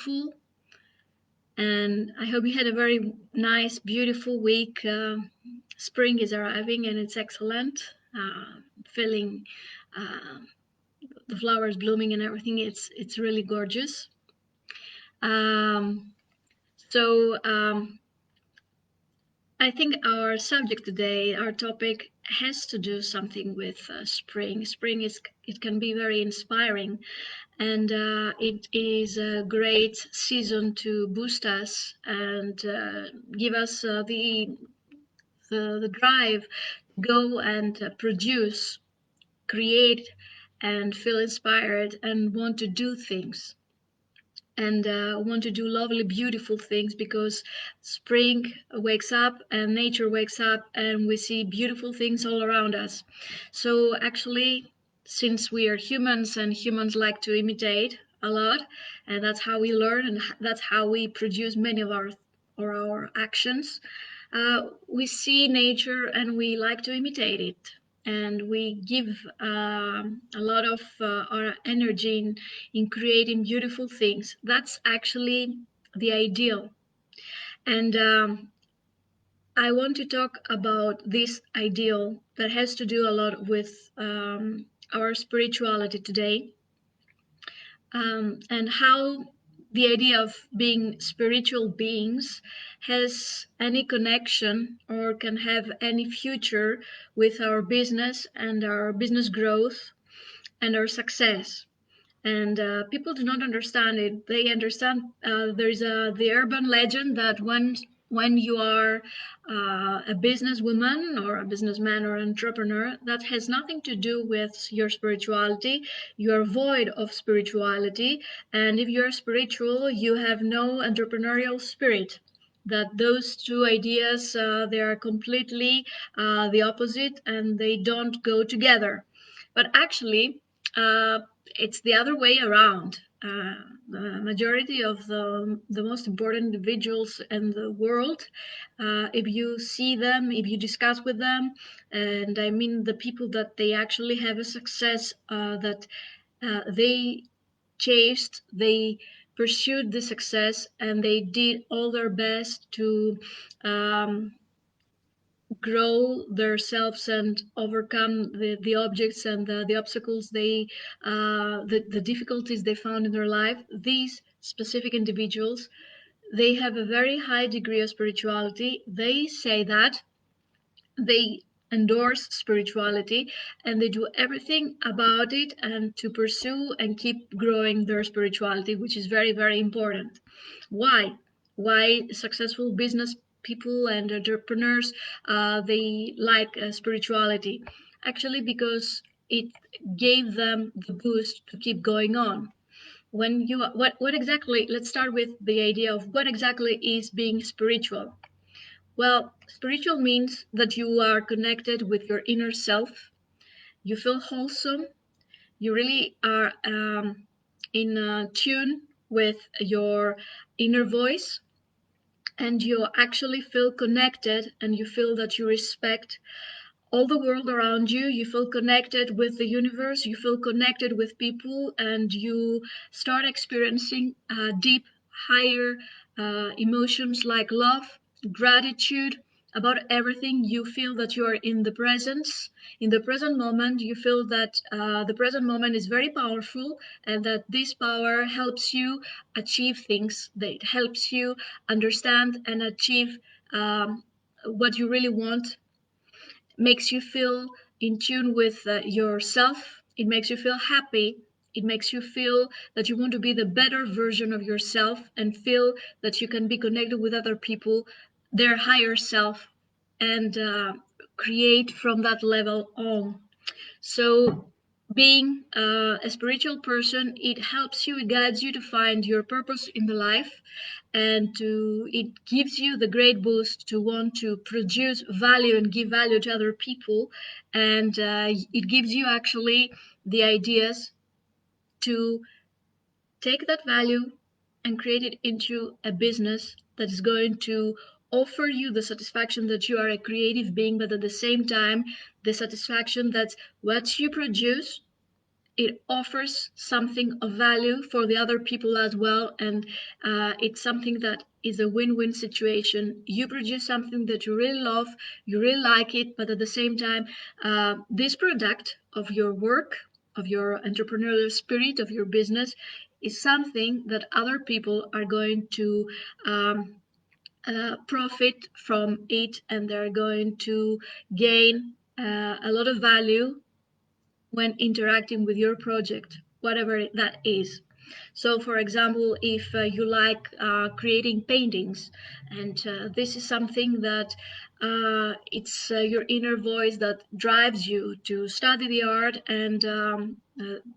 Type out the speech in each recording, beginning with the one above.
beautiful, and I hope you had a very nice, beautiful week. Spring is arriving and it's excellent. Feeling uh, the flowers blooming and everything. It's really gorgeous. Um, so I think our subject today, our topic, has to do something with spring. Spring is it can be very inspiring, and it is a great season to boost us and give us the drive to go and produce, create, and feel inspired and want to do things and want to do lovely, beautiful things because spring wakes up and nature wakes up and we see beautiful things all around us. So, actually, since we are humans and humans like to imitate a lot, and that's how we learn and that's how we produce many of our actions, we see nature and we like to imitate it, and we give a lot of our energy in creating beautiful things. That's actually the ideal. And I want to talk about this ideal that has to do a lot with our spirituality today, and how the idea of being spiritual beings has any connection or can have any future with our business and our business growth and our success. And people do not understand it. They understand there's the urban legend that when you are a businesswoman or a businessman or entrepreneur, that has nothing to do with your spirituality. You are void of spirituality, and if you're spiritual, you have no entrepreneurial spirit. That those two ideas they are completely the opposite, and they don't go together. But actually, it's the other way around. The majority of the most important individuals in the world, if you see them, if you discuss with them, and I mean the people that they actually have a success that they chased, they pursued the success, and they did all their best to um, grow themselves and overcome the objects and the obstacles the difficulties they found in their life. These specific individuals, they have a very high degree of spirituality. They say that they endorse spirituality and they do everything about it and to pursue and keep growing their spirituality, which is very, very important. Why successful business people and entrepreneurs they like spirituality? Actually, because it gave them the boost to keep going on. When you what exactly, let's start with the idea of what exactly is being spiritual. Well, spiritual means that you are connected with your inner self. You feel wholesome. You really are in tune with your inner voice, and you actually feel connected, and you feel that you respect all the world around you. You feel connected with the universe. You feel connected with people, and you start experiencing deep, higher emotions like love, gratitude about everything. You feel that you are in the presence, in the present moment. You feel that the present moment is very powerful, and that this power helps you achieve things, that it helps you understand and achieve what you really want, makes you feel in tune with yourself. It makes you feel happy. It makes you feel that you want to be the better version of yourself and feel that you can be connected with other people, their higher self, and create from that level on. So, being a spiritual person, it helps you, it guides you to find your purpose in the life, and to it gives you the great boost to want to produce value and give value to other people, and it gives you actually the ideas to take that value and create it into a business that is going to offer you the satisfaction that you are a creative being, but at the same time, the satisfaction that what you produce it offers something of value for the other people as well, and it's something that is a win-win situation. You produce something that you really love, you really like it, but at the same time, this product of your work, of your entrepreneurial spirit, of your business, is something that other people are going to profit from it, and they're going to gain a lot of value when interacting with your project, whatever that is. So, for example, if you like creating paintings, and this is something that it's your inner voice that drives you to study the art and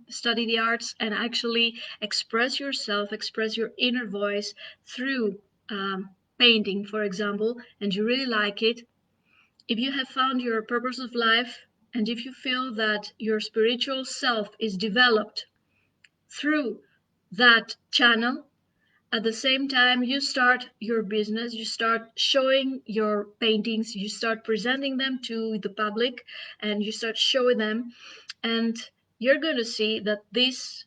study the arts and actually express yourself, express your inner voice through painting, for example, and you really like it, if you have found your purpose of life, and if you feel that your spiritual self is developed through that channel, at the same time you start your business, you start showing your paintings, you start presenting them to the public, and you start showing them, and you're going to see that this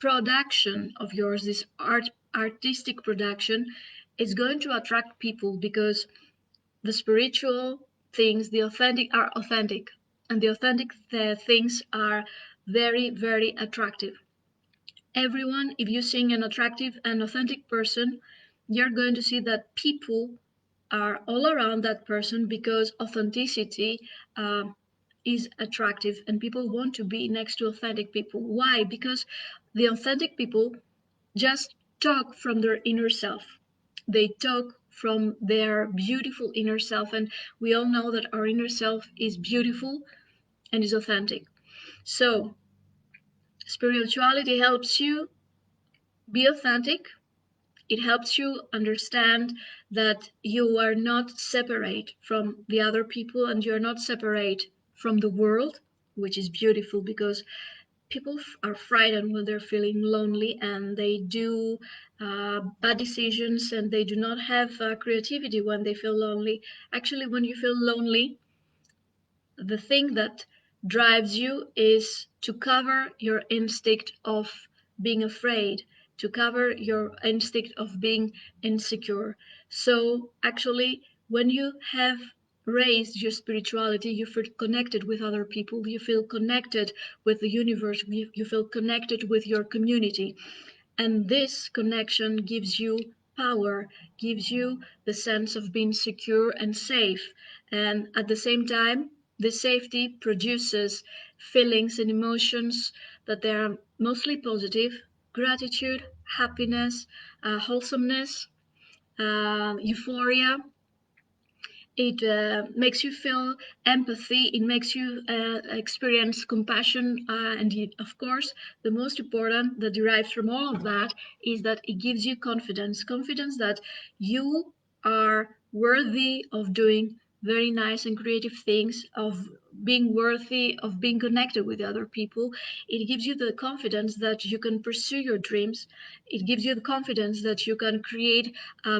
production of yours, this artistic production, is going to attract people, because the spiritual things, the authentic, are authentic, and the authentic things are very, very attractive. Everyone, if you see an attractive and authentic person, you're going to see that people are all around that person, because authenticity is attractive, and people want to be next to authentic people. Why? Because the authentic people just talk from their inner self. They talk from their beautiful inner self, and we all know that our inner self is beautiful and is authentic. So, spirituality helps you be authentic. It helps you understand that you are not separate from the other people, and you're not separate from the world, which is beautiful, because people are frightened when they're feeling lonely, and they do bad decisions, and they do not have creativity when they feel lonely. Actually, when you feel lonely, the thing that drives you is to cover your instinct of being afraid, to cover your instinct of being insecure. So, actually, when you have raised your spirituality, you feel connected with other people, you feel connected with the universe, you feel connected with your community. And this connection gives you power, gives you the sense of being secure and safe. And at the same time, the safety produces feelings and emotions that they are mostly positive: gratitude, happiness, wholesomeness, euphoria. It makes you feel empathy, it makes you experience compassion, and of course, the most important that derives from all of that is that it gives you confidence that you are worthy of doing very nice and creative things, of being worthy of being connected with other people. It gives you the confidence that you can pursue your dreams. It gives you the confidence that you can create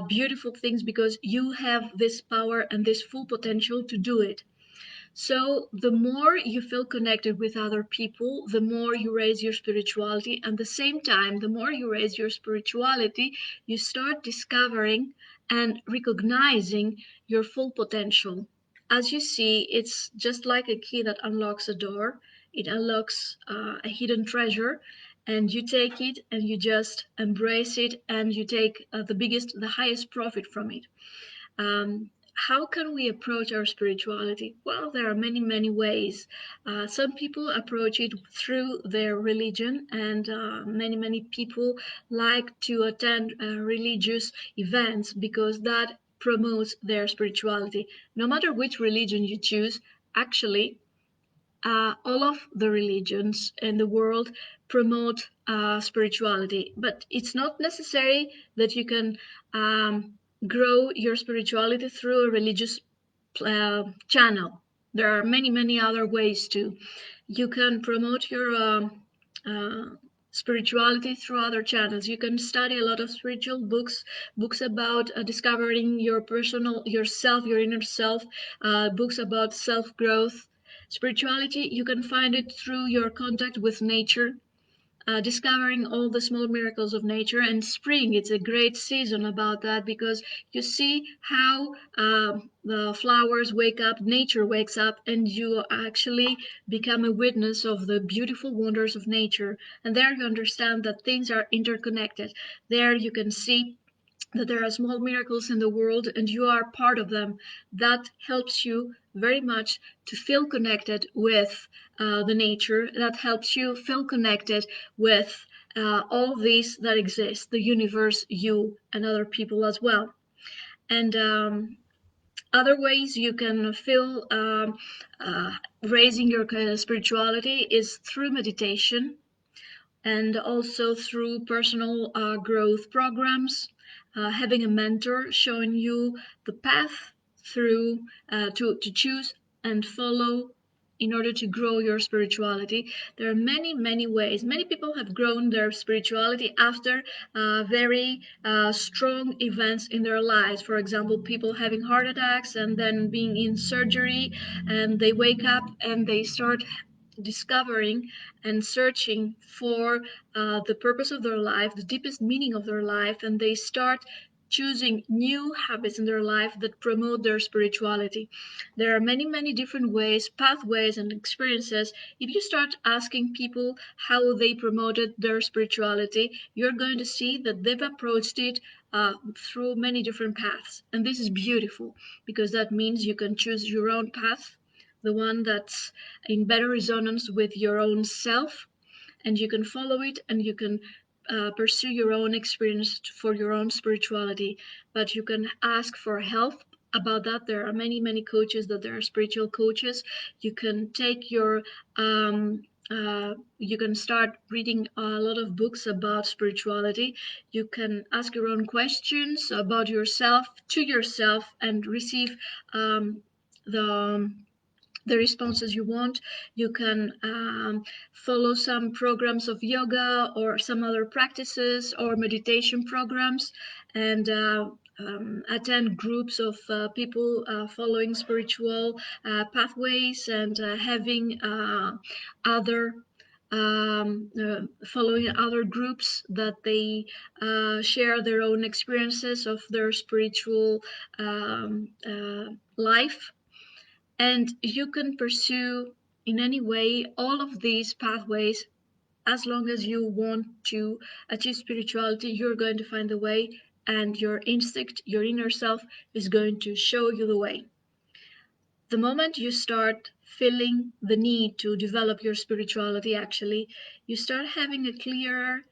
beautiful things, because you have this power and this full potential to do it. So, the more you feel connected with other people, the more you raise your spirituality. And at the same time, the more you raise your spirituality, you start discovering and recognizing your full potential. As you see, it's just like a key that unlocks a door. It unlocks a hidden treasure, and you take it and you just embrace it, and you take the highest profit from it. How can we approach our spirituality? Well, there are many, many ways. Some people approach it through their religion, and many, many people like to attend religious events, because that promotes their spirituality. No matter which religion you choose, actually, all of the religions in the world promote spirituality, but it's not necessary that you can grow your spirituality through a religious channel. There are many, many other ways too. You can promote your uh, spirituality through other channels. You can study a lot of spiritual books, books about discovering your personal yourself, your inner self, books about self growth. Spirituality, you can find it through your contact with nature, discovering all the small miracles of nature. And spring, it's a great season about that, because you see how the flowers wake up, nature wakes up, and you actually become a witness of the beautiful wonders of nature. And there you understand that things are interconnected. There you can see that there are small miracles in the world and you are part of them. That helps you very much to feel connected with the nature. That helps you feel connected with all these that exist, the universe, you, and other people as well. And other ways you can feel raising your kind of spirituality is through meditation, and also through personal growth programs, having a mentor showing you the path through to choose and follow in order to grow your spirituality. There are many ways. Many people have grown their spirituality after very strong events in their lives. For example, people having heart attacks and then being in surgery, and they wake up and they start discovering and searching for the purpose of their life, the deepest meaning of their life, and they start choosing new habits in their life that promote their spirituality. There are many different ways, pathways, and experiences. If you start asking people how they promoted their spirituality, you're going to see that they've approached it through many different paths. And this is beautiful, because that means you can choose your own path, the one that's in better resonance with your own self, and you can follow it, and you can pursue your own experience for your own spirituality. But you can ask for help about that. There are many coaches, that there are spiritual coaches. You can take your you can start reading a lot of books about spirituality. You can ask your own questions about yourself to yourself and receive the the responses you want. You can follow some programs of yoga or some other practices or meditation programs, and attend groups of people following spiritual pathways, and having other following other groups that they share their own experiences of their spiritual life. And you can pursue in any way all of these pathways. As long as you want to achieve spirituality, you're going to find the way, and your instinct, your inner self, is going to show you the way. The moment you start feeling the need to develop your spirituality, actually, you start having a clearer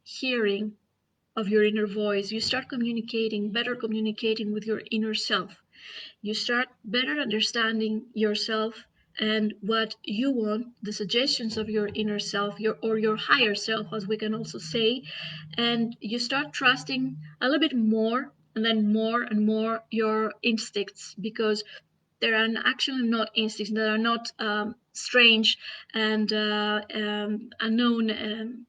hearing of your inner voice. You start better communicating with your inner self. You start better understanding yourself and what you want, the suggestions of your inner self, your higher self, as we can also say, and you start trusting a little bit more, and then more and more, your instincts, because there are actually not instincts, that are not strange and unknown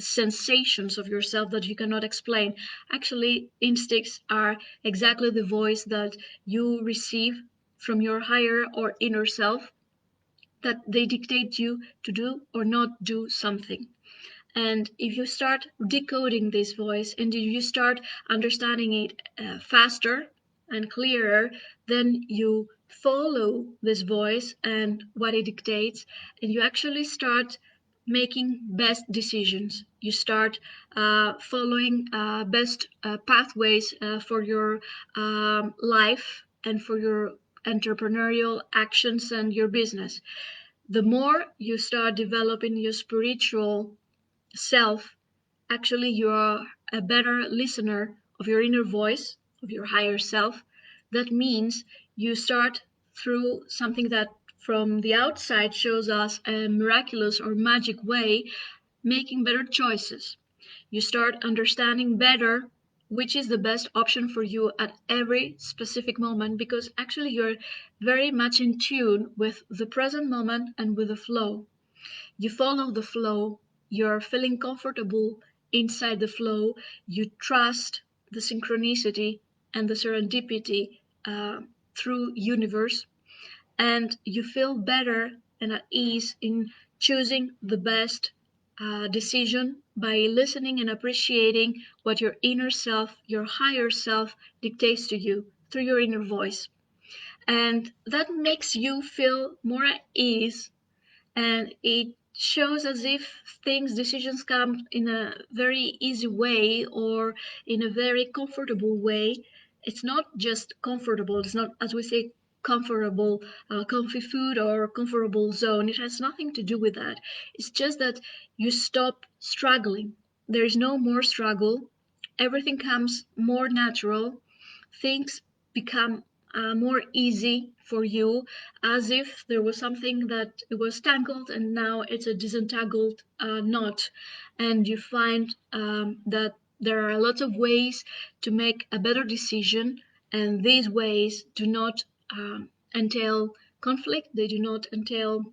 sensations of yourself that you cannot explain. Actually, instincts are exactly the voice that you receive from your higher or inner self, that they dictate you to do or not do something. And if you start decoding this voice and you start understanding it faster and clearer, then you follow this voice and what it dictates, and you actually start making best decisions. You start following best pathways for your life and for your entrepreneurial actions and your business. The more you start developing your spiritual self, actually you are a better listener of your inner voice, of your higher self. That means you start through something that from the outside shows us a miraculous or magic way, making better choices. You start understanding better which is the best option for you at every specific moment, because actually you're very much in tune with the present moment and with the flow. You follow the flow, you're feeling comfortable inside the flow, you trust the synchronicity and the serendipity through universe, and you feel better and at ease in choosing the best decision by listening and appreciating what your inner self, your higher self, dictates to you through your inner voice. And that makes you feel more at ease, and it shows as if decisions come in a very easy way or in a very comfortable way. It's not just comfortable, it's not, as we say, comfortable, comfy food or comfortable zone. It has nothing to do with that. It's just that you stop struggling. There is no more struggle. Everything comes more natural. Things become more easy for you, as if there was something that it was tangled and now it's a disentangled knot. And you find that there are a lot of ways to make a better decision, and these ways do not entail conflict, they do not entail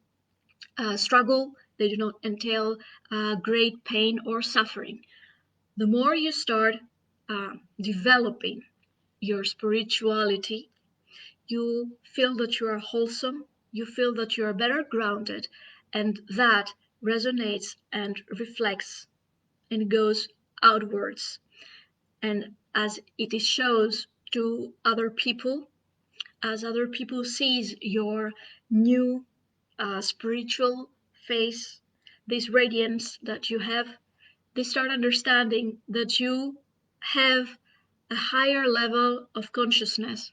struggle, they do not entail great pain or suffering. The more you start developing your spirituality, you feel that you are wholesome, you feel that you are better grounded, and that resonates and reflects and goes outwards. And as it shows to other people, as other people sees your new spiritual face, this radiance that you have, they start understanding that you have a higher level of consciousness.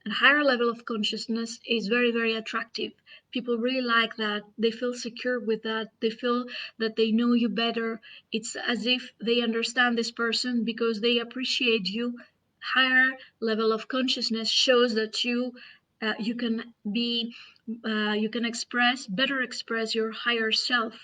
And higher level of consciousness is very, very attractive. People really like that. They feel secure with that. They feel that they know you better. It's as if they understand this person because they appreciate you. Higher level of consciousness shows that you can be you can express your higher self.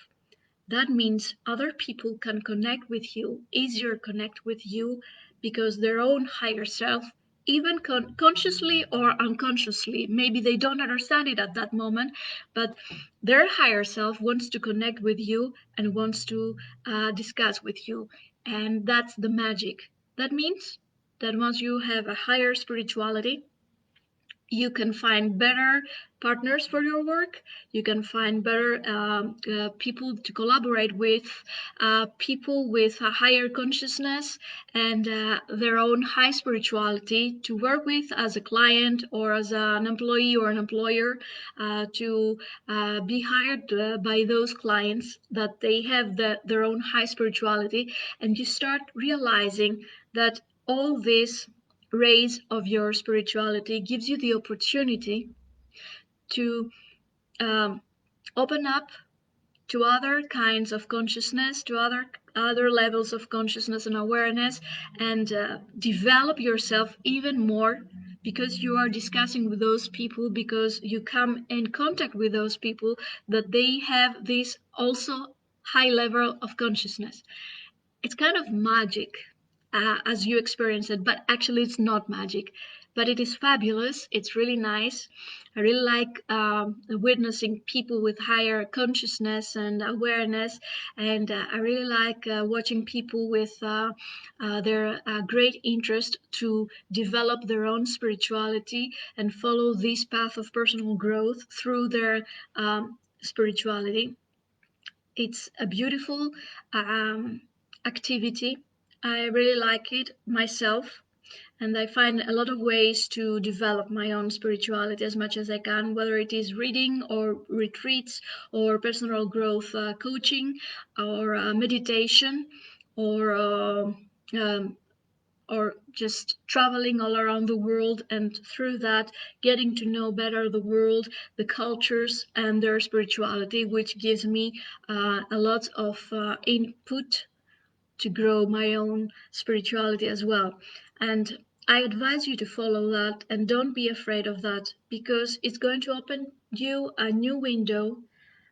That means other people can connect with you, easier connect with you, because their own higher self, even consciously or unconsciously, maybe they don't understand it at that moment, but their higher self wants to connect with you and wants to discuss with you. And that's the magic. That means that once you have a higher spirituality, you can find better partners for your work. You can find better people to collaborate with, people with a higher consciousness and their own high spirituality to work with as a client or as an employee or an employer, to be hired by those clients that they have their own high spirituality. And you start realizing that all this raise of your spirituality gives you the opportunity to um, open up to other kinds of consciousness, to other levels of consciousness and awareness, and develop yourself even more, because you are discussing with those people, because you come in contact with those people that they have this also high level of consciousness. It's kind of magic as you experience it, but actually it's not magic. But it is fabulous. It's really nice. I really like witnessing people with higher consciousness and awareness, and I really like watching people with their great interest to develop their own spirituality and follow this path of personal growth through their spirituality. It's a beautiful um, activity. I really like it myself, and I find a lot of ways to develop my own spirituality as much as I can, whether it is reading or retreats or personal growth coaching or meditation or um, or just traveling all around the world, and through that getting to know better the world, the cultures and their spirituality, which gives me a lot of input to grow my own spirituality as well. And I advise you to follow that and don't be afraid of that, because it's going to open you a new window,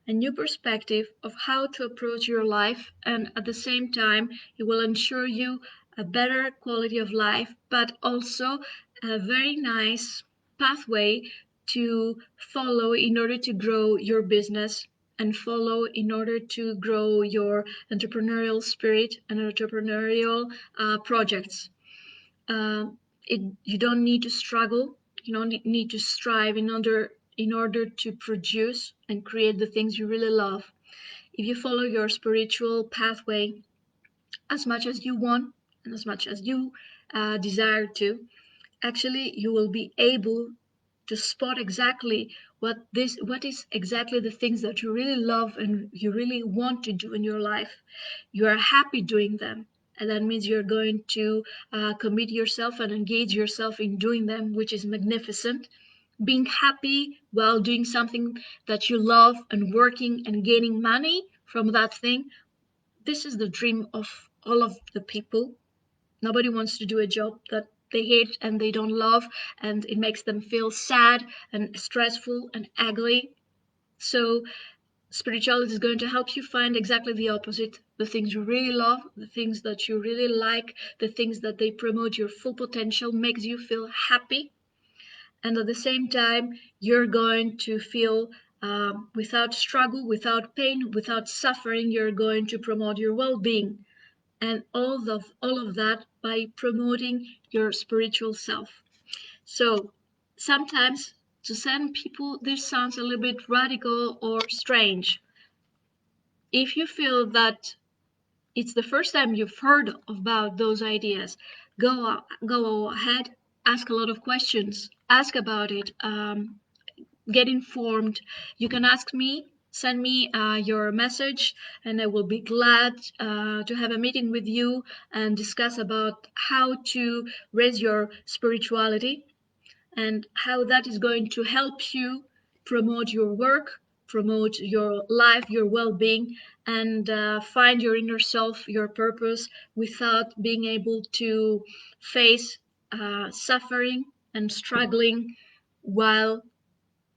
a new perspective of how to approach your life, and at the same time, it will ensure you a better quality of life, but also a very nice pathway to follow in order to grow your business and follow in order to grow your entrepreneurial spirit and entrepreneurial projects. Uh, you don't need to struggle. You don't need to strive in order in order to produce and create the things you really love. If you follow your spiritual pathway as much as you want and as much as you desire to, actually you will be able to spot exactly what is exactly the things that you really love and you really want to do in your life. You are happy doing them, and that means you're going to commit yourself and engage yourself in doing them, which is magnificent. Being happy while doing something that you love and working and gaining money from that thing, this is the dream of all of the people. Nobody wants to do a job that they hate and they don't love, and it makes them feel sad and stressful and ugly. So, spirituality is going to help you find exactly the opposite, the things you really love, the things that you really like, the things that they promote your full potential, makes you feel happy. And at the same time, you're going to feel without struggle, without pain, without suffering, you're going to promote your well being, and all of that by promoting your spiritual self. So sometimes to some people this sounds a little bit radical or strange. If you feel that it's the first time you've heard about those ideas, go ahead, ask a lot of questions, ask about it, get informed. You can ask me, send me your message, and I will be glad to have a meeting with you and discuss about how to raise your spirituality and how that is going to help you promote your work, promote your life, your well being, and find your inner self, your purpose, without being able to face suffering and struggling while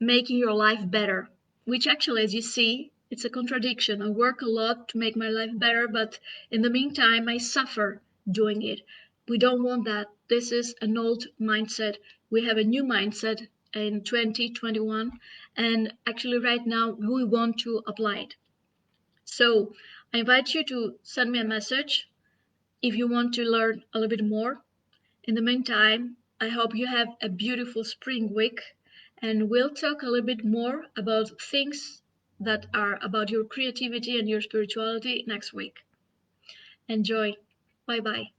making your life better. Which actually, as you see, it's a contradiction. I work a lot to make my life better, but in the meantime, I suffer doing it. We don't want that. This is an old mindset. We have a new mindset in 2021, and actually, right now, we want to apply it. So, I invite you to send me a message if you want to learn a little bit more. In the meantime, I hope you have a beautiful spring week, and we'll talk a little bit more about things that are about your creativity and your spirituality next week. Enjoy. Bye bye.